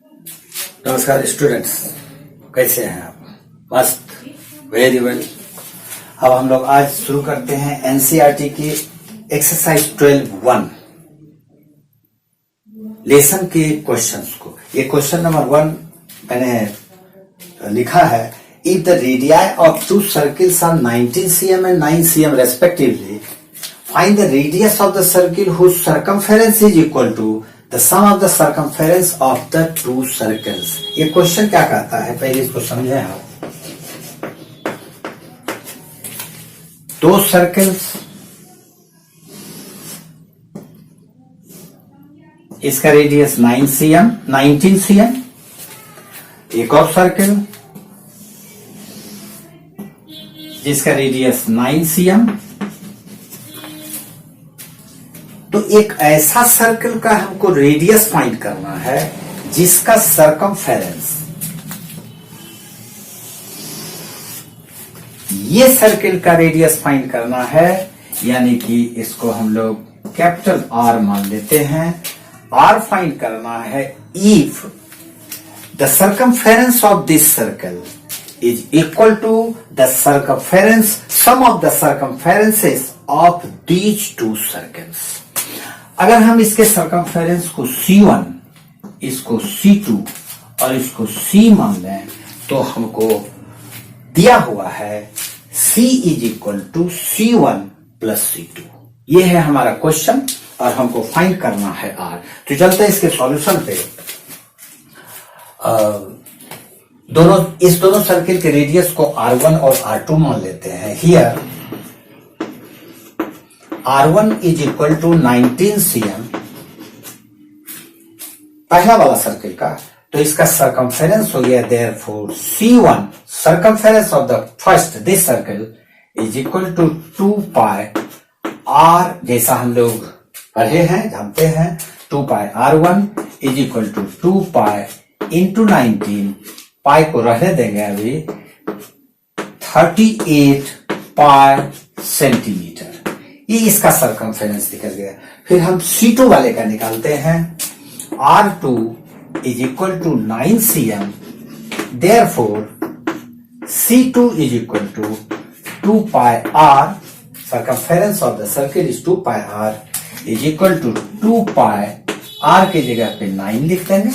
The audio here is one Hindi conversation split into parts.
नमस्कार स्टूडेंट्स, कैसे हैं आप? मस्त, वेरी वेल। अब हम लोग आज शुरू करते हैं एनसीईआरटी की एक्सरसाइज 12(1) लेसन के क्वेश्चंस को। ये क्वेश्चन नंबर 1 मैंने लिखा है, if the radii of two circles are 19 cm and 9 cm respectively, find the radius of the circle whose circumference is equal to the sum of the circumference of the two circles। ये क्वेश्चन क्या कहता है, पहले इसको समझें आप। दो सर्कल्स, इसका रेडियस 19 cm, एक और सर्कल जिसका रेडियस 9 cm। तो एक ऐसा सर्कल का हमको रेडियस फाइंड करना है जिसका सरकमफेरेंस, ये सर्कल का रेडियस फाइंड करना है, यानी कि इसको हम लोग कैपिटल आर मान लेते हैं। आर फाइंड करना है if the circumference of this circle is equal to the circumference sum of the circumferences of these two circles. अगर हम इसके सरकमफेरेंस को C1, इसको C2 और इसको C मान लें तो हमको दिया हुआ है C is equal to C1 plus C2। ये है हमारा क्वेश्चन और हमको फाइंड करना है R। तो चलते हैं इसके सॉल्यूशन पे। इस दोनों सर्किल के रेडियस को R1 और R2 मान लेते हैं। Here R1 is equal to 19 cm, पहला वाला सर्किल का, तो इसका सरकमफेरेंस हो गया therefore C1 circumference of the first this circle is equal to 2 pi R, जैसा हम लोग पढ़े हैं जानते हैं, 2 पाई R1 is equal to 2 pi into 19, pi को रहने देंगे अभी, 38 पाई सेंटीमीटर। ये इसका सरकमफेरेंस निकल गया। फिर हम C2 वाले का निकालते हैं। R2 is equal to 9 cm, therefore C2 is equal to 2 pi R, circumference of the circle is 2 pi R is equal to 2 pi R की जगह पे 9 लिख देंगे,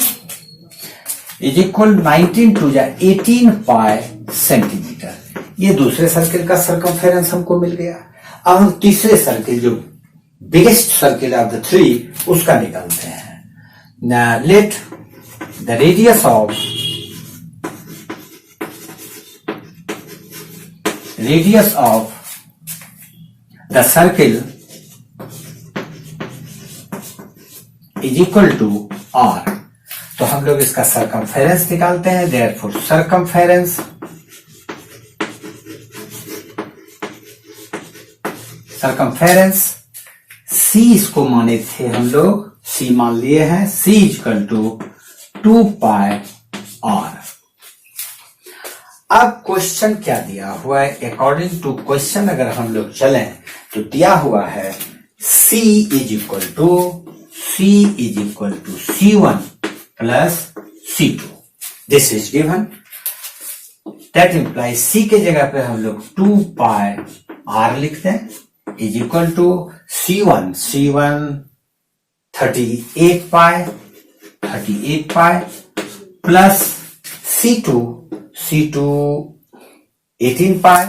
इज इक्वल 19 टू जा 18 पाई सेंटीमीटर। ये दूसरे सर्किल का सरकमफेरेंस हमको मिल गया। अब हम तीसरे सर्किल, जो biggest circle of the three, उसका निकालते हैं। Let the radius of the circle is equal to R। तो हम लोग इसका सरकमफेरेंस निकालते हैं। देयरफॉर सरकमफेरेंस C इसको माने थे हम लोग, C मान लिए हैं, C equal to 2 pi R। अब क्वेश्चन क्या दिया हुआ है? अकॉर्डिंग टू क्वेश्चन अगर हम लोग चलें तो दिया हुआ है C is equal to C1 plus C2। This is given, that implies C के जगह पे हम लोग 2 पाई R लिखते हैं is equal to C1 38 pi plus C2 18 pi.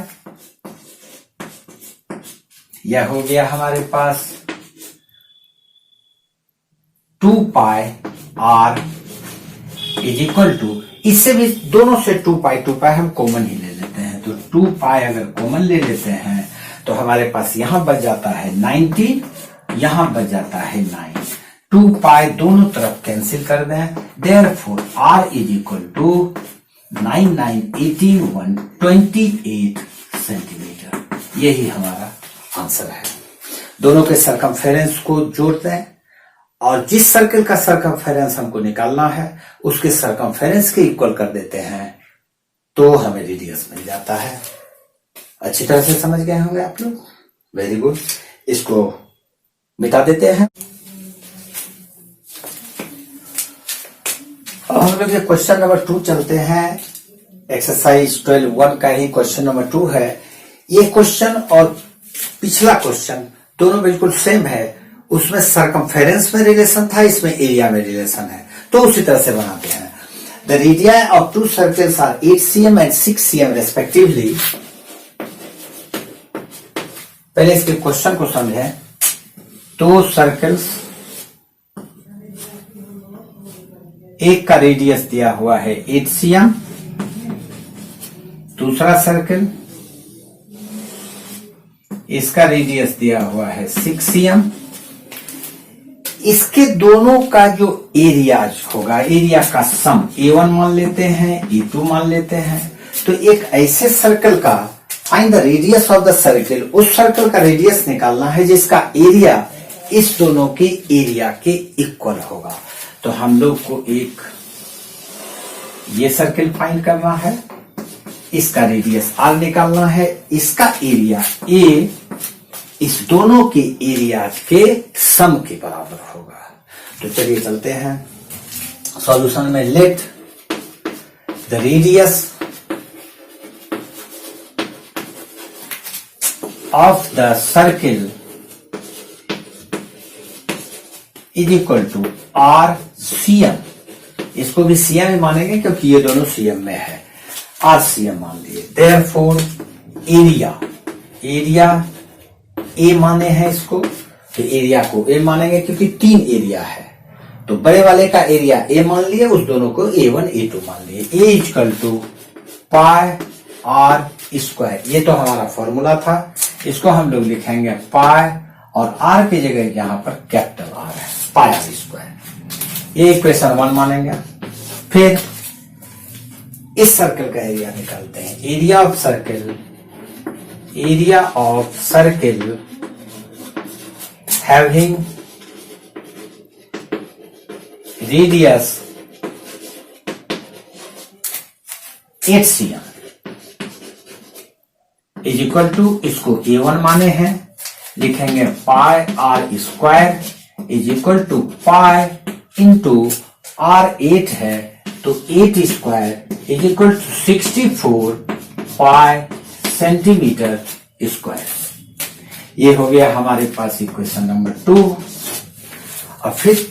यह हो गया हमारे पास 2 pi R is equal to, इससे भी दोनों से 2 पाई हम कॉमन ही ले लेते हैं। तो 2 पाई अगर कॉमन ले लेते हैं तो हमारे पास यहां बच जाता है 19, यहां बच जाता है 9। 2 पाई दोनों तरफ कैंसिल कर दें, therefore R is equal to 9 9 18 128 centimetre. यही हमारा आंसर है। दोनों के सरकमफेरेंस को जोड़ दें और जिस सर्कल का सरकमफेरेंस हमको निकालना है उसके सरकमफेरेंस के इक्वल कर देते हैं तो हमें रेडियस मिल जाता है। अच्छी तरह से समझ गए होंगे आप लोग, वेरी गुड। इसको मिटा देते हैं। हम लोग ये क्वेश्चन नंबर 2 चलते हैं। एक्सरसाइज 12(1) का ही क्वेश्चन नंबर 2 है। ये क्वेश्चन और पिछला क्वेश्चन दोनों बिल्कुल सेम है। उसमें सरकमफेरेंस में रिलेशन था, इसमें एरिया में रिलेशन है, तो उसी तरह से बनाते हैं। The radii of 2 circles are 8 cm and 6 cm respectively. पहले इसके क्वेश्चन को समझें। 2 सर्कल्स, एक का रेडियस दिया हुआ है 8 cm, दूसरा सर्कल इसका रेडियस दिया हुआ है 6 cm। इसके दोनों का जो एरियाज होगा, एरिया का सम A1 मान लेते हैं, A2 मान लेते हैं। तो एक ऐसे सर्कल का find the radius of the circle, उस सर्कल का रेडियस निकालना है जिसका एरिया इस दोनों के एरिया के इक्वल होगा। तो हम लोग को एक ये सर्कल फाइंड करना है, इसका रेडियस R निकालना है, इसका एरिया A इस दोनों के एरियाज के सम के बराबर होगा। तो चलिए चलते हैं सॉल्यूशन में। Let the radius of the circle is equal to R cm। इसको भी cm में मानेंगे क्योंकि ये दोनों cm में है। R cm मान लिए। देयरफॉर एरिया A माने हैं इसको, तो एरिया को A मानेंगे क्योंकि 3 एरिया है। तो बड़े वाले का एरिया A मान लिए, उस दोनों को A1 A2 मान लिए। A equal to pi R square. ये तो हमारा फॉर्मूला था, इसको हम लोग लिखेंगे पाई और R की जगह यहां पर कैपिटल R है, पाई R स्क्वायर। ये इक्वेशन 1 मानेंगे। फिर इस सर्कल का एरिया निकालते हैं। Area of circle having radius 8 cm is equal to, इसको A1 माने हैं, लिखेंगे pi R square is equal to pi into R 8 है, तो 8 square is equal to 64 pi centimetre square. ये हो गया हमारे पास इक्वेशन नंबर 2। और फिर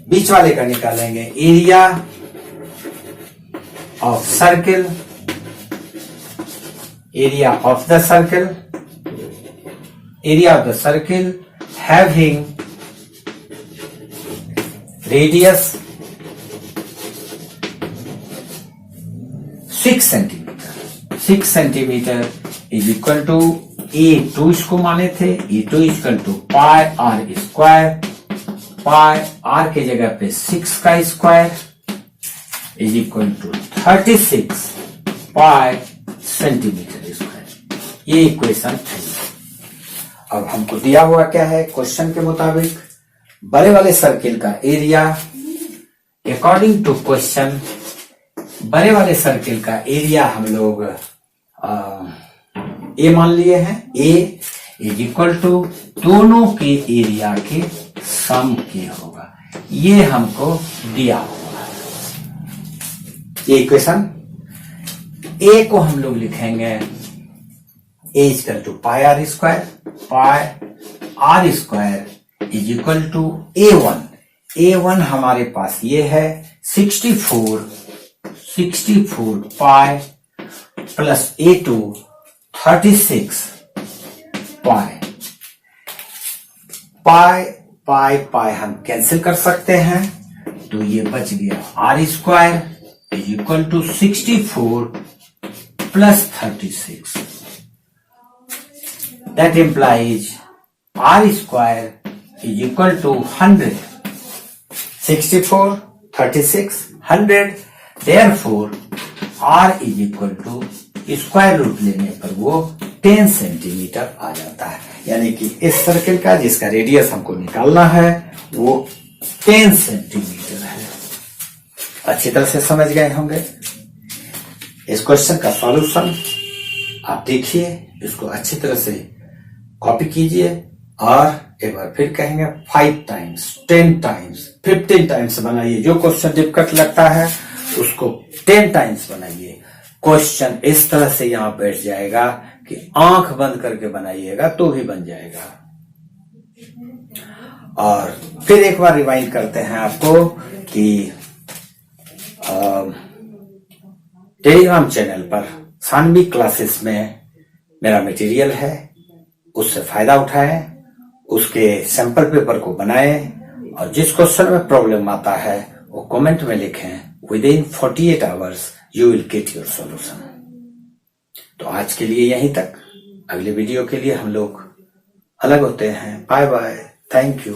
बीच वाले का निकालेंगे। Area of the circle having radius 6 centimetre is equal to A2 इसको माने थे, A2 equal to pi R square, pi R के जगह पे 6 का square is equal to 36 pi centimetre square. ये इक्वेशन 3। अब हमको दिया हुआ क्या है क्वेश्चन के मुताबिक, बड़े वाले सर्किल का एरिया अकॉर्डिंग टू क्वेश्चन, बड़े वाले सर्किल का एरिया हम लोग A मान लिए हैं। A इज इक्वल टू दोनों के एरिया के सम के होगा। ये हमको दिया हुआ है ये इक्वेशन। A को हम लोग लिखेंगे A is equal to pi R square, pi R square is equal to A1 हमारे पास ये है 64 पाई प्लस A2 36 पाई हम कैंसिल कर सकते हैं, तो ये बच गया R square is equal to 64 plus 36। That implies R square is equal to 100। 64 36 100। Therefore R is equal to square root लेने पर वो 10 सेंटीमीटर आ जाता है। यानी कि इस सर्कल का जिसका रेडियस हमको निकालना है वो 10 सेंटीमीटर है। अच्छी तरह से समझ गए होंगे। इस क्वेश्चन का सॉल्यूशन आप देखिए, इसको अच्छी तरह से कॉपी कीजिए और एक बार फिर कहेंगे 5 टाइम्स 10 टाइम्स 15 टाइम्स बनाइए। जो क्वेश्चन डिफिकल्ट लगता है उसको 10 टाइम्स बनाइए। क्वेश्चन इस तरह से यहां बैठ जाएगा कि आंख बंद करके बनाइएगा तो भी बन जाएगा। और फिर एक बार रिवाइंड करते हैं आपको कि टेलीग्राम चैनल पर सानवी क्लासेस में मेरा मटेरियल है, उससे फायदा उठाएं, उसके सैंपल पेपर को बनाएं और जिस क्वेश्चन में प्रॉब्लम आता है वो कमेंट में लिखें। Within 48 hours you will get your solution. तो आज के लिए यहीं तक, अगले वीडियो के लिए हम लोग अलग होते हैं। Bye bye, thank you.